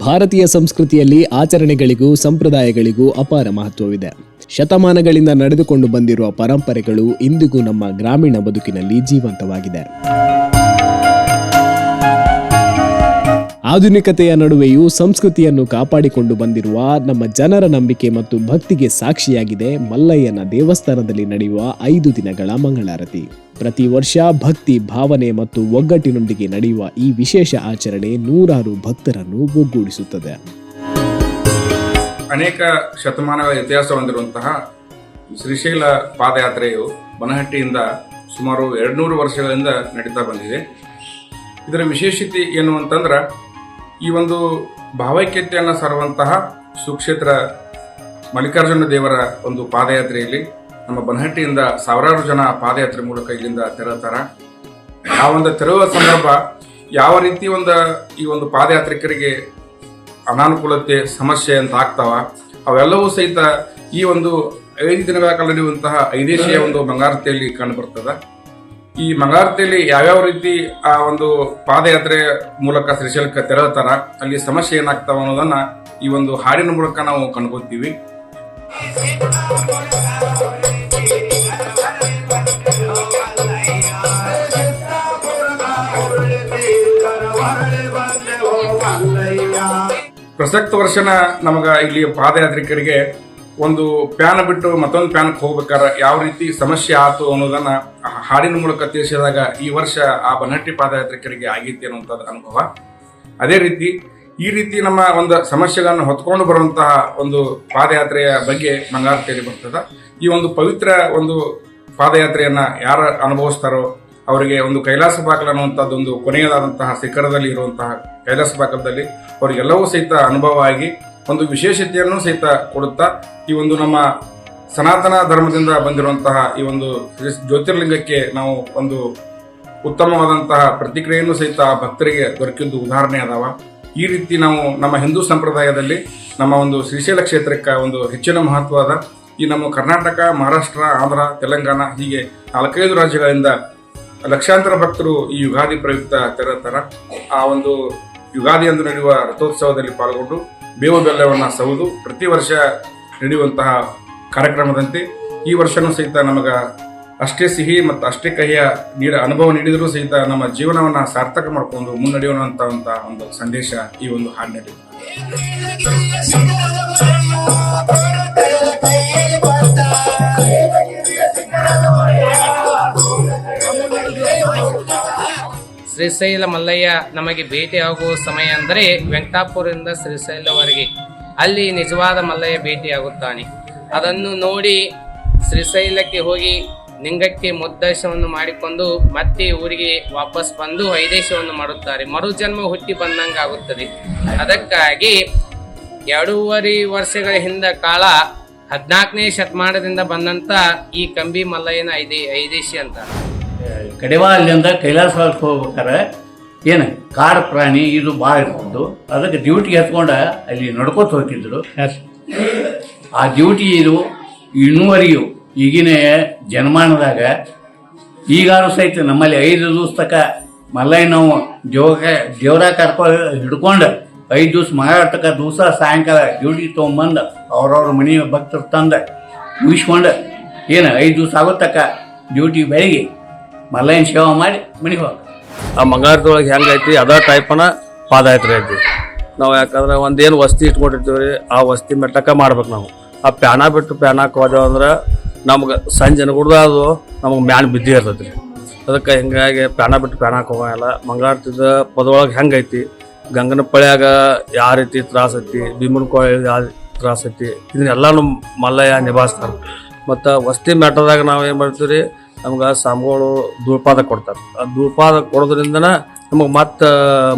ಭಾರತೀಯ ಸಂಸ್ಕೃತಿಯಲ್ಲಿ ಆಚರಣೆಗಳಿಗೂ ಸಂಪ್ರದಾಯಗಳಿಗೂ ಅಪಾರ ಮಹತ್ವವಿದೆ. ಶತಮಾನಗಳಿಂದ ನಡೆದುಕೊಂಡು ಬಂದಿರುವ ಪರಂಪರೆಗಳು ಇಂದಿಗೂ ನಮ್ಮ ಗ್ರಾಮೀಣ ಬದುಕಿನಲ್ಲಿ ಜೀವಂತವಾಗಿದೆ. ಆಧುನಿಕತೆಯ ನಡುವೆಯೂ ಸಂಸ್ಕೃತಿಯನ್ನು ಕಾಪಾಡಿಕೊಂಡು ಬಂದಿರುವ ನಮ್ಮ ಜನರ ನಂಬಿಕೆ ಮತ್ತು ಭಕ್ತಿಗೆ ಸಾಕ್ಷಿಯಾಗಿದೆ ಮಲ್ಲಯ್ಯನ ದೇವಸ್ಥಾನದಲ್ಲಿ ನಡೆಯುವ 5 ದಿನಗಳ ಮಂಗಳಾರತಿ. ಪ್ರತಿ ವರ್ಷ ಭಕ್ತಿ ಭಾವನೆ ಮತ್ತು ಒಗ್ಗಟ್ಟಿನೊಂದಿಗೆ ನಡೆಯುವ ಈ ವಿಶೇಷ ಆಚರಣೆ ನೂರಾರು ಭಕ್ತರನ್ನು ಒಗ್ಗೂಡಿಸುತ್ತದೆ. ಅನೇಕ ಶತಮಾನಗಳ ಇತಿಹಾಸ ಹೊಂದಿರುವಂತಹ ಶ್ರೀಶೈಲ ಪಾದಯಾತ್ರೆಯು ಬನಹಟ್ಟಿಯಿಂದ ಸುಮಾರು 200 ವರ್ಷಗಳಿಂದ ನಡೀತಾ ಬಂದಿದೆ. ಇದರ ವಿಶೇಷತೆ ಏನು ಅಂತಂದ್ರೆ, ಈ ಒಂದು ಭಾವೈಕ್ಯತೆಯನ್ನು ಸಾರುವಂತಹ ಸುಕ್ಷೇತ್ರ ಮಲ್ಲಿಕಾರ್ಜುನ ದೇವರ ಒಂದು ಪಾದಯಾತ್ರೆಯಲ್ಲಿ ನಮ್ಮ ಬನಹಟ್ಟಿಯಿಂದ ಸಾವಿರಾರು ಜನ ಪಾದಯಾತ್ರೆ ಮೂಲಕ ಇಲ್ಲಿಂದ ತೆರಳುತ್ತಾರೆ. ಆ ಒಂದು ತೆರಳುವ ಸಂದರ್ಭ ಯಾವ ರೀತಿ ಈ ಒಂದು ಪಾದಯಾತ್ರಿಕರಿಗೆ ಅನಾನುಕೂಲತೆ ಸಮಸ್ಯೆ ಅಂತ ಆಗ್ತಾವ, ಅವೆಲ್ಲವೂ ಸಹಿತ ಈ ಒಂದು 5 ದಿನಗಳ ಕಾಲ ನಡೆಯುವಂತಹ ಐದೇಶಿಯ ಒಂದು ಮಂಗಳಾರತಿಯಲ್ಲಿ ಕಂಡು ಬರ್ತದೆ. ಈ ಮಂಗಳಾರತಿಯಲ್ಲಿ ಯಾವ್ಯಾವ ರೀತಿ ಆ ಒಂದು ಪಾದಯಾತ್ರೆ ಮೂಲಕ ಶ್ರೀಶೈಲಕ್ಕೆ ತೆರಳುತ್ತಾರ, ಅಲ್ಲಿ ಸಮಸ್ಯೆ ಏನಾಗ್ತಾವ ಅನ್ನೋದನ್ನ ಈ ಒಂದು ಹಾಡಿನ ಮೂಲಕ ನಾವು ಕಂಡುಕೊಳ್ತೀವಿ. ಪ್ರಸಕ್ತ ವರ್ಷನ ನಮಗ ಇಲ್ಲಿ ಪಾದಯಾತ್ರಿಕರಿಗೆ ಒಂದು ಪ್ಯಾನ್ ಬಿಟ್ಟು ಮತ್ತೊಂದು ಪ್ಯಾನ್ಗೆ ಹೋಗ್ಬೇಕಾದ್ರೆ ಯಾವ ರೀತಿ ಸಮಸ್ಯೆ ಆಯ್ತು ಅನ್ನೋದನ್ನ ಹಾಡಿನ ಮೂಲಕ ತಿಳಿಸಿದಾಗ ಈ ವರ್ಷ ಆ ಬನಹಟ್ಟಿ ಪಾದಯಾತ್ರಿಕರಿಗೆ ಆಗೈತಿ ಅನ್ನುವಂಥದ್ದು ಅನುಭವ. ಅದೇ ರೀತಿ ಈ ರೀತಿ ನಮ್ಮ ಒಂದು ಸಮಸ್ಯೆಗಳನ್ನು ಹೊತ್ಕೊಂಡು ಬರುವಂತಹ ಒಂದು ಪಾದಯಾತ್ರೆಯ ಬಗ್ಗೆ ಮಂಗಳಾರತಿಯಲ್ಲಿ ಬರ್ತದೆ. ಈ ಒಂದು ಪವಿತ್ರ ಒಂದು ಪಾದಯಾತ್ರೆಯನ್ನ ಯಾರು ಅನುಭವಿಸ್ತಾರೋ ಅವರಿಗೆ ಒಂದು ಕೈಲಾಸ ಬಾಕಲ್ ಅನ್ನುವಂಥದ್ದು ಒಂದು ಕೊನೆಯದಾದಂತಹ ಶಿಖರದಲ್ಲಿ ಇರುವಂತಹ ಕೈಲಾಸ ಬಾಕಲದಲ್ಲಿ ಅವರಿಗೆಲ್ಲವೂ ಸಹಿತ ಅನುಭವ ಆಗಿ ಒಂದು ವಿಶೇಷತೆಯನ್ನು ಸಹಿತ ಕೊಡುತ್ತಾ ಈ ಒಂದು ನಮ್ಮ ಸನಾತನ ಧರ್ಮದಿಂದ ಬಂದಿರುವಂತಹ ಈ ಒಂದು ಜ್ಯೋತಿರ್ಲಿಂಗಕ್ಕೆ ನಾವು ಒಂದು ಉತ್ತಮವಾದಂತಹ ಪ್ರತಿಕ್ರಿಯೆಯನ್ನು ಸಹಿತ ಭಕ್ತರಿಗೆ ದೊರಕಿದ್ದು ಉದಾಹರಣೆ ಅದಾವ. ಈ ರೀತಿ ನಾವು ನಮ್ಮ ಹಿಂದೂ ಸಂಪ್ರದಾಯದಲ್ಲಿ ನಮ್ಮ ಒಂದು ಶ್ರೀಶೈಲ ಕ್ಷೇತ್ರಕ್ಕೆ ಒಂದು ಹೆಚ್ಚಿನ ಮಹತ್ವ ಅದ. ಈ ನಮ್ಮ ಕರ್ನಾಟಕ, ಮಹಾರಾಷ್ಟ್ರ, ಆಂಧ್ರ, ತೆಲಂಗಾಣ ಹೀಗೆ 4-5 ರಾಜ್ಯಗಳಿಂದ ಲಕ್ಷಾಂತರ ಭಕ್ತರು ಈ ಯುಗಾದಿ ಪ್ರಯುಕ್ತ ತೆರಳುತ್ತಾರೆ. ಆ ಒಂದು ಯುಗಾದಿ ಎಂದು ನಡೆಯುವ ರಥೋತ್ಸವದಲ್ಲಿ ಪಾಲ್ಗೊಂಡು ಬೇವು ಬೆಲ್ಲವನ್ನು ಸವಿದು ಪ್ರತಿ ವರ್ಷ ನಡೆಯುವಂತಹ ಕಾರ್ಯಕ್ರಮದಂತೆ ಈ ವರ್ಷನೂ ಸಹಿತ ನಮಗ ಅಷ್ಟೇ ಸಿಹಿ ಮತ್ತು ಅಷ್ಟೇ ಕಹಿಯ ಅನುಭವ ನೀಡಿದರೂ ಸಹಿತ ನಮ್ಮ ಜೀವನವನ್ನು ಸಾರ್ಥಕ ಮಾಡಿಕೊಂಡು ಮುನ್ನಡೆಯೋಣ ಅಂತ ಒಂದು ಸಂದೇಶ ಈ ಒಂದು ಹಾಡಿನಲ್ಲಿ. ಶ್ರೀಶೈಲ ಮಲ್ಲಯ್ಯ ನಮಗೆ ಭೇಟಿಯಾಗುವ ಸಮಯ ಅಂದರೆ ವೆಂಕಟಾಪುರದಿಂದ ಶ್ರೀಶೈಲವರೆಗೆ ಅಲ್ಲಿ ನಿಜವಾದ ಮಲ್ಲಯ್ಯ ಭೇಟಿಯಾಗುತ್ತಾನೆ. ಅದನ್ನು ನೋಡಿ ಶ್ರೀಶೈಲಕ್ಕೆ ಹೋಗಿ ಲಿಂಗಕ್ಕೆ ಮುದ್ದೇಶವನ್ನು ಮಾಡಿಕೊಂಡು ಮತ್ತೆ ಊರಿಗೆ ವಾಪಸ್ ಬಂದು ಐದೇಶವನ್ನು ಮಾಡುತ್ತಾರೆ. ಮರುಜನ್ಮ ಹುಟ್ಟಿ ಬಂದಂಗೆ ಆಗುತ್ತದೆ. ಅದಕ್ಕಾಗಿ 2.5 ವರ್ಷಗಳ ಹಿಂದ ಕಾಲ 14ನೇ ಶತಮಾನದಿಂದ ಬಂದಂತ ಈ ಕಂಬಿ ಮಲ್ಲಯ್ಯನ ಐದೇಶಿ ಅಂತ. ಕಡಿವಾ ಅಲ್ಲಿಂದ ಕೈಲಾಸಕ್ಕೆ ಹೋಗ್ಬೇಕಾರೆ ಏನು ಕಾಡು ಪ್ರಾಣಿ ಇದು ಭಾಳ ಇರ್ತಿದ್ದು, ಅದಕ್ಕೆ ಡ್ಯೂಟಿಗೆ ಹತ್ಕೊಂಡ ಅಲ್ಲಿ ನಡ್ಕೋತ ಹೋಗ್ತಿದ್ರು. ಆ ಡ್ಯೂಟಿ ಇದು ಇನ್ನೂವರೆಗೂ ಈಗಿನ ಜನಮಾನದಾಗ ಈಗಾರು ಸಹಿತ ನಮ್ಮಲ್ಲಿ 5 ದಿವಸ ತಕ ಮಲ್ಲಯ್ಯ ನಾವು ದೇವ್ರ ಹಿಡ್ಕೊಂಡು 5 ದಿವಸ ಮಗಾಟಕ ದಿವಸ ಸಾಯಂಕಾಲ ಡ್ಯೂಟಿ ತೊಗೊಂಬಂದು ಅವ್ರವ್ರ ಮನೆ ಭಕ್ತರು ತಂದು ಮುಗಿಸ್ಕೊಂಡು ಏನು 5 ದಿವಸ ಆಗೋತಕ್ಕ ಡ್ಯೂಟಿ ಬೆಳಿಗ್ಗೆ ಮಲ್ಲಯ್ಯನ ಸೇವೆ ಮಾಡಿ ಮನೆಗೆ ಹೋಗ. ಆ ಮಂಗಳಾರತಿ ಹೆಂಗೈತಿ ಅದೇ ಟೈಪನ ಪಾದಯಾತ್ರೆ ಐತಿ. ನಾವು ಯಾಕಂದ್ರೆ ಒಂದೇನು ವಸ್ತಿ ಇಟ್ಕೊಂಡಿರ್ತೀವಿ ರೀ, ಆ ವಸ್ತಿ ಮೆಟ್ಟಕ ಮಾಡ್ಬೇಕು. ನಾವು ಆ ಪ್ಯಾನ ಬಿಟ್ಟು ಪ್ಯಾನಕ್ಕೆ ಹೋದೆವು ಅಂದ್ರೆ ನಮ್ಗೆ ಸಂಜೆ ಕೂಡ ಅದು ನಮಗೆ ಮ್ಯಾನ್ ಬಿದ್ದಿ ಇರ್ತೈತಿ. ಅದಕ್ಕೆ ಹಿಂಗಾಗಿ ಪ್ಯಾನ ಬಿಟ್ಟು ಪ್ಯಾನಕ್ಕೆ ಹೋಗಲ್ಲ. ಮಂಗಳಾರತಿದ ಪದೊಳಗೆ ಹೆಂಗೈತಿ, ಗಂಗನ ಪಳ್ಯಾಗ ಯಾವ ರೀತಿ ತ್ರಾಸ ಐತಿ, ಭೀಮನ ಕೋಳಿ ಯಾವ ತ್ರಾಸ ಐತಿ, ಇದನ್ನೆಲ್ಲನೂ ಮಲ್ಲಯ್ಯ ನಿಭಾಯಿಸ್ತಾರೆ. ಮತ್ತು ವಸ್ತಿ ಮೆಟ್ಟದಾಗ ನಾವು ಏನು ಮಾಡ್ತೀವಿ ರೀ, ನಮ್ಗೆ ಸ್ವಾಮಿಗಳು ಧೂಳ್ಪಾದ ಕೊಡ್ತಾರೆ. ಆ ಧೂಳ್ಪಾದ ಕೊಡೋದ್ರಿಂದನ ನಮಗೆ ಮತ್ತೆ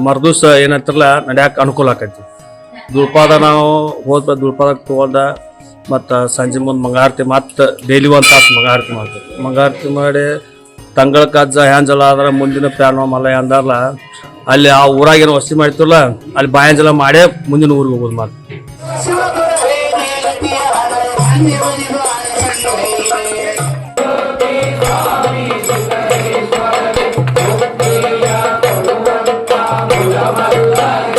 ಮರ್ದೂಸ ಏನಂತಾರಲ್ಲ ನಡ್ಯಾಕೆ ಅನುಕೂಲ ಆಕೈತಿ. ಧೂಳ್ಪಾದ ನಾವು ಹೋದ ಧೂಳ್ಪಾದಕ್ಕೆ ತೊಗೊಂಡ ಮತ್ತು ಸಂಜೆ ಮುಂದೆ ಮಂಗಳಾರತಿ ಮತ್ತೆ ಡೈಲಿ 1 ತಾಸು ಮಂಗಳಾರತಿ ಮಾಡ್ತೀವಿ. ಮಂಗಳಾರತಿ ಮಾಡಿ ತಂಗಳ ಕಜ್ಜ ಹ್ಯಾಂಜಲ ಆದ್ರೆ ಮುಂದಿನ ಪ್ಯಾನ್ ಮಲ್ಲಯ್ಯ ಅಂದಾರಲ್ಲ, ಅಲ್ಲಿ ಆ ಊರಾಗೇನು ವಸ್ತಿ ಮಾಡ್ತಿರಲ್ಲ ಅಲ್ಲಿ ಬಾಯಾಂಜಲ ಮಾಡೇ ಮುಂದಿನ ಊರಿಗೆ ಹೋಗೋದು ಮಾಡ್ತೀವಿ. Bye.